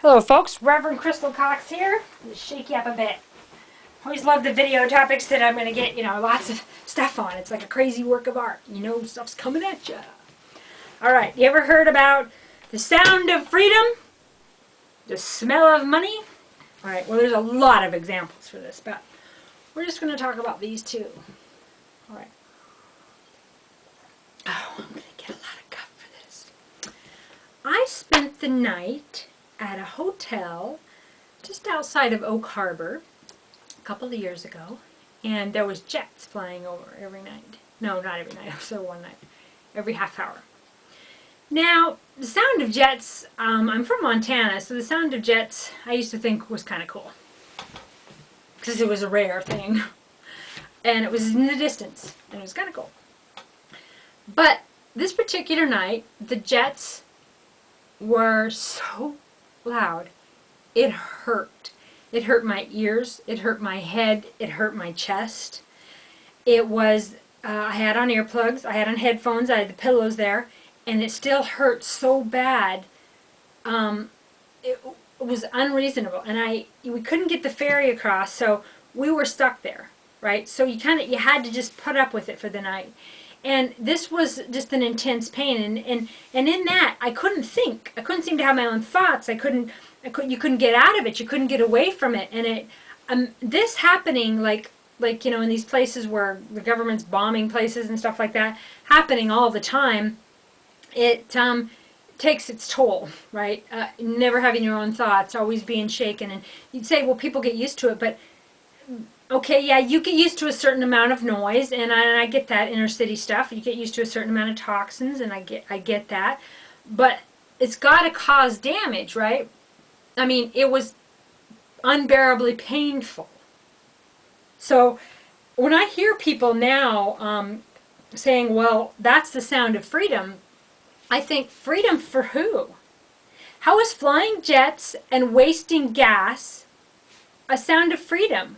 Hello folks, Reverend Crystal Cox here. Just shake you up a bit. Always love the video topics that I'm going to get, lots of stuff on. It's like a crazy work of art. Stuff's coming at you. Alright, you ever heard about the sound of freedom? The smell of money? Alright, well there's a lot of examples for this, but we're just going to talk about these two. Alright. Oh, I'm going to get a lot of guff for this. I spent the night at a hotel just outside of Oak Harbor a couple of years ago, and there was jets flying over every night. No, not every night, so one night. Every half hour. Now, the sound of jets, I'm from Montana, so the sound of jets I used to think was kind of cool. Because it was a rare thing. And it was in the distance, and it was kind of cool. But this particular night, the jets were so loud. It hurt. It hurt my ears. It hurt my head. It hurt my chest. It was, I had on earplugs. I had on headphones. I had the pillows there. And it still hurt so bad. It was unreasonable. And we couldn't get the ferry across, so we were stuck there, right? So you had to just put up with it for the night. And this was just an intense pain, and in that I couldn't think. I couldn't seem to have my own thoughts. You couldn't get out of it. You couldn't get away from it. And this happening like in these places where the government's bombing places and stuff like that, happening all the time. It takes its toll, right? Never having your own thoughts, always being shaken, and you'd say, well, people get used to it, but. Okay, yeah, you get used to a certain amount of noise, and I get that inner city stuff. You get used to a certain amount of toxins, and I get that. But it's got to cause damage, right? I mean, it was unbearably painful. So when I hear people now saying, well, that's the sound of freedom, I think, freedom for who? How is flying jets and wasting gas a sound of freedom?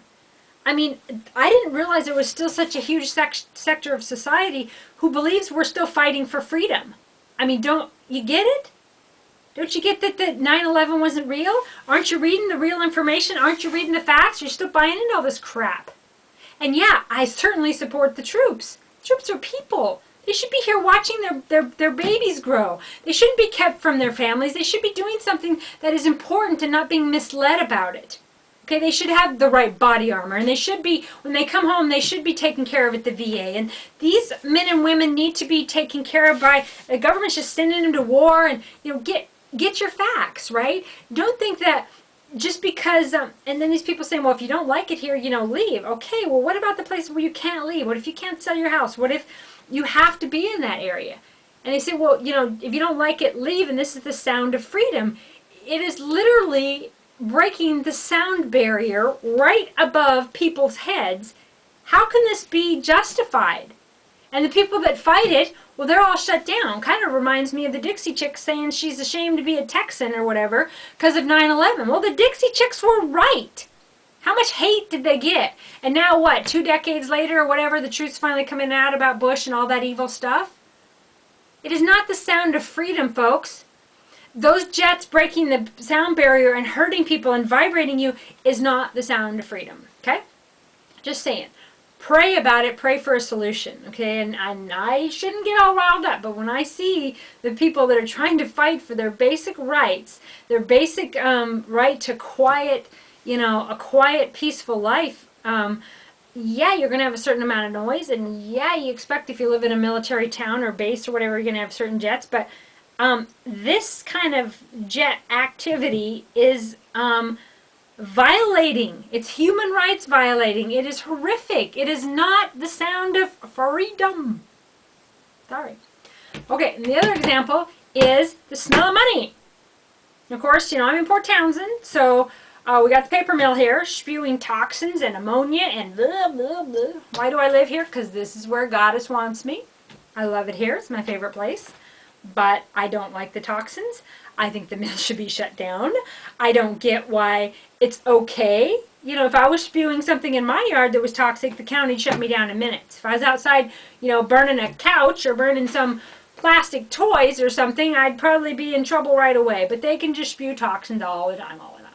I mean, I didn't realize there was still such a huge sector of society who believes we're still fighting for freedom. I mean, don't you get it? Don't you get that 9/11 wasn't real? Aren't you reading the real information? Aren't you reading the facts? You're still buying into all this crap. And yeah, I certainly support the troops. Troops are people. They should be here watching their babies grow. They shouldn't be kept from their families. They should be doing something that is important and not being misled about it. Okay, they should have the right body armor, and they should be, when they come home, they should be taken care of at the VA. And these men and women need to be taken care of by the government's just sending them to war. And get your facts, right? Don't think that just because and then these people saying, well, if you don't like it here, leave. Okay, well, what about the places where you can't leave? What if you can't sell your house? What if you have to be in that area? And they say, well, if you don't like it, leave. And this is the sound of freedom. It is literally breaking the sound barrier right above people's heads. How can this be justified? And the people that fight it, well, they're all shut down. Kind of reminds me of the Dixie Chicks saying she's ashamed to be a Texan or whatever because of 9/11. Well, the Dixie Chicks were right. How much hate did they get? And now what, 2 decades later or whatever, the truth's finally coming out about Bush and all that evil stuff? It is not the sound of freedom, folks. Those jets breaking the sound barrier and hurting people and vibrating you is not the sound of freedom, okay? Just saying. Pray about it. Pray for a solution, okay? And I shouldn't get all riled up, but when I see the people that are trying to fight for their basic rights, their basic right to quiet, a quiet, peaceful life, yeah, you're going to have a certain amount of noise, and yeah, you expect if you live in a military town or base or whatever, you're going to have certain jets, but this kind of jet activity is violating. It's human rights violating. It is horrific. It is not the sound of freedom. Sorry. Okay, and the other example is the smell of money. Of course, I'm in Port Townsend, so we got the paper mill here spewing toxins and ammonia and blah, blah, blah. Why do I live here? Because this is where Goddess wants me. I love it here. It's my favorite place. But I don't like the toxins. I think the mill should be shut down. I don't get why it's okay. If I was spewing something in my yard that was toxic, the county'd shut me down in minutes. If I was outside, burning a couch or burning some plastic toys or something, I'd probably be in trouble right away. But they can just spew toxins all the time, all the time.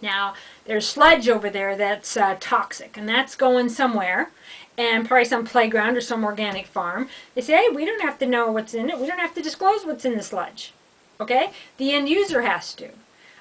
Now, there's sludge over there that's toxic, and that's going somewhere, and probably some playground or some organic farm. They say, hey, we don't have to know what's in it. We don't have to disclose what's in the sludge. Okay? The end user has to.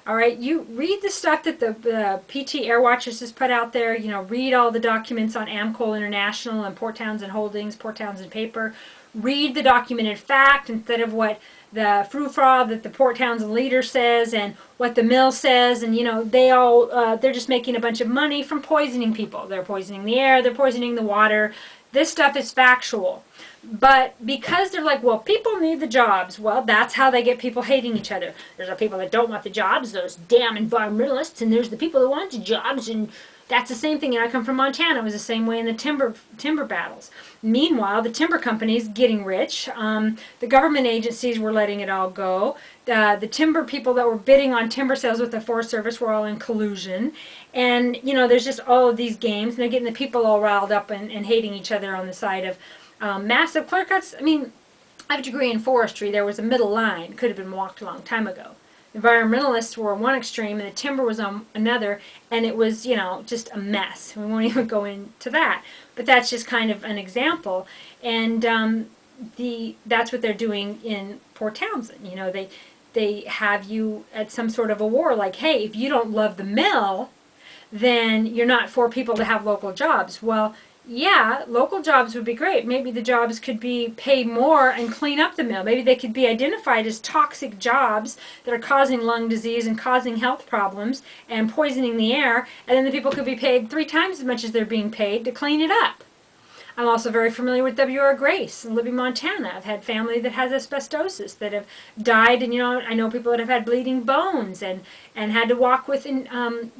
All right? You read the stuff that the PT Air Watchers has put out there. You know, read all the documents on Amcoal International and Port Townsend Holdings, Port Townsend Paper. Read the documented fact instead of what the frou-frou that the Port Townsend leader says and what the mill says, and you know, they're just making a bunch of money from poisoning people. They're poisoning the air, they're poisoning the water. This stuff is factual. But because they're like, well, people need the jobs, well, that's how they get people hating each other. There's the people that don't want the jobs, those damn environmentalists, and there's the people that want the jobs, and that's the same thing. And I come from Montana. It was the same way in the timber battles. Meanwhile, the timber companies getting rich. The government agencies were letting it all go. The timber people that were bidding on timber sales with the Forest Service were all in collusion. And, you know, there's just all of these games. And they're getting the people all riled up and hating each other on the side of massive clear cuts. I mean, I have a degree in forestry. There was a middle line. Could have been walked a long time ago. Environmentalists were on one extreme and the timber was on another, and it was, you know, just a mess. We won't even go into that, but that's just kind of an example. And that's what they're doing in Port Townsend. You know, they have you at some sort of a war, like, hey, if you don't love the mill, then you're not for people to have local jobs. Well, yeah, local jobs would be great. Maybe the jobs could be pay more and clean up the mill. Maybe they could be identified as toxic jobs that are causing lung disease and causing health problems and poisoning the air, and then the people could be paid 3 times as much as they're being paid to clean it up. I'm also very familiar with W.R. Grace in Libby, Montana. I've had family that has asbestosis that have died, and you know, I know people that have had bleeding bones and had to walk with and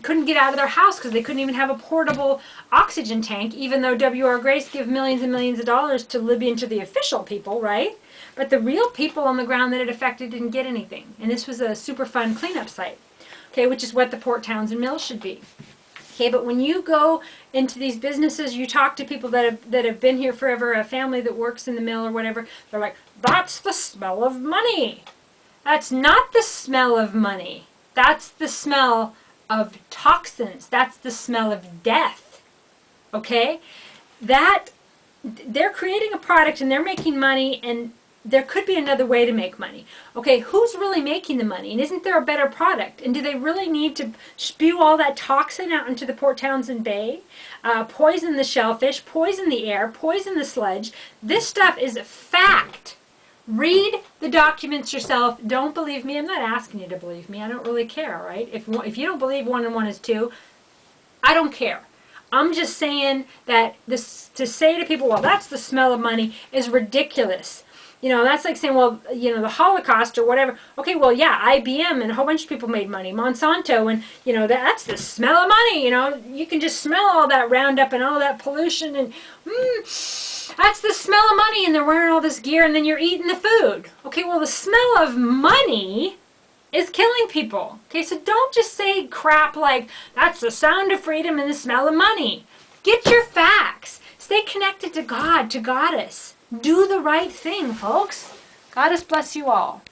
couldn't get out of their house because they couldn't even have a portable oxygen tank, even though W.R. Grace give millions and millions of dollars to Libby and to the official people, right? But the real people on the ground that it affected didn't get anything. And this was a super fun cleanup site, okay, which is what the Port Townsend Mill should be. Okay, but when you go into these businesses, you talk to people that have been here forever, a family that works in the mill or whatever, they're like, that's the smell of money. That's not the smell of money. That's the smell of toxins. That's the smell of death. Okay? They're creating a product and they're making money, and there could be another way to make money. Okay, who's really making the money? And isn't there a better product? And do they really need to spew all that toxin out into the Port Townsend Bay? Poison the shellfish, poison the air, poison the sludge. This stuff is fact. Read the documents yourself. Don't believe me. I'm not asking you to believe me. I don't really care, right? If you don't believe 1 and 1 is 2, I don't care. I'm just saying that to say to people, well, that's the smell of money, is ridiculous. You know, that's like saying, well, you know, the Holocaust or whatever. Okay, well, yeah, IBM and a whole bunch of people made money. Monsanto, and, you know, that's the smell of money. You know, you can just smell all that Roundup and all that pollution, and that's the smell of money, and they're wearing all this gear, and then you're eating the food. Okay, well, the smell of money is killing people. Okay, so don't just say crap like, that's the sound of freedom and the smell of money. Get your facts. Stay connected to God, to Goddess. Do the right thing, folks. Goddess bless you all.